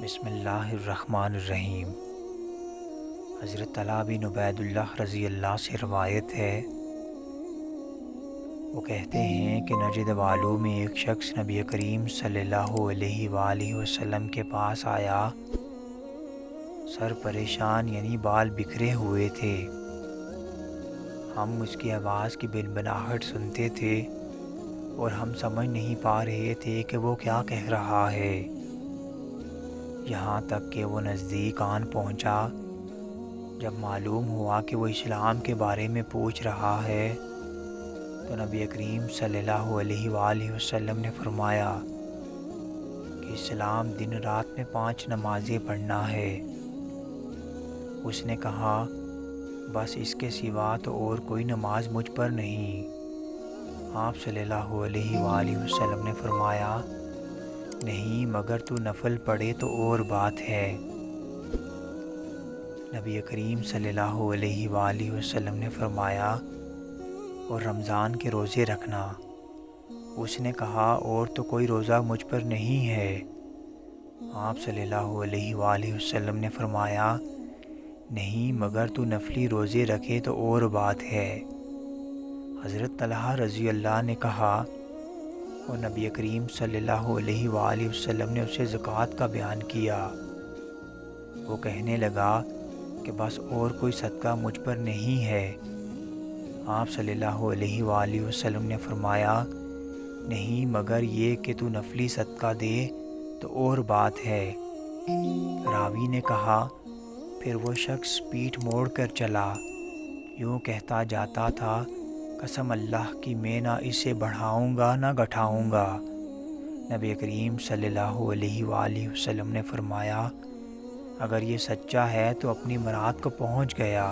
بسم اللہ الرحمن الرحیم۔ حضرت طلحہ بن عبید اللہ رضی اللہ سے روایت ہے، وہ کہتے ہیں کہ نجد والوں میں ایک شخص نبی کریم صلی اللہ علیہ وآلہ وسلم کے پاس آیا۔ سر پریشان یعنی بال بکھرے ہوئے تھے۔ ہم اس کی آواز کی بنبناہٹ سنتے تھے اور ہم سمجھ نہیں پا رہے تھے کہ وہ کیا کہہ رہا ہے، یہاں تک کہ وہ نزدیک آن پہنچا۔ جب معلوم ہوا کہ وہ اسلام کے بارے میں پوچھ رہا ہے تو نبی کریم صلی اللہ علیہ وآلہ وسلم نے فرمایا کہ اسلام دن رات میں 5 نمازیں پڑھنا ہے۔ اس نے کہا، بس اس کے سوا تو اور کوئی نماز مجھ پر نہیں۔ آپ صلی اللہ علیہ وآلہ وسلم نے فرمایا، نہیں مگر تو نفل پڑھے تو اور بات ہے۔ نبی کریم صلی اللہ علیہ وآلہ وسلم نے فرمایا، اور رمضان کے روزے رکھنا۔ اس نے کہا، اور تو کوئی روزہ مجھ پر نہیں ہے۔ آپ صلی اللہ علیہ وآلہ وسلم نے فرمایا، نہیں مگر تو نفلی روزے رکھے تو اور بات ہے۔ حضرت طلحہ رضی اللہ نے کہا، اور نبی کریم صلی اللہ علیہ وآلہ وسلم نے اسے زکوٰۃ کا بیان کیا۔ وہ کہنے لگا کہ بس اور کوئی صدقہ مجھ پر نہیں ہے۔ آپ صلی اللہ علیہ وآلہ وسلم نے فرمایا، نہیں مگر یہ کہ تو نفلی صدقہ دے تو اور بات ہے۔ راوی نے کہا، پھر وہ شخص پیٹھ موڑ کر چلا، یوں کہتا جاتا تھا، قسم اللہ کی میں نہ اسے بڑھاؤں گا نہ گھٹاؤں گا۔ نبی کریم صلی اللہ علیہ وآلہ وسلم نے فرمایا، اگر یہ سچا ہے تو اپنی مراد کو پہنچ گیا۔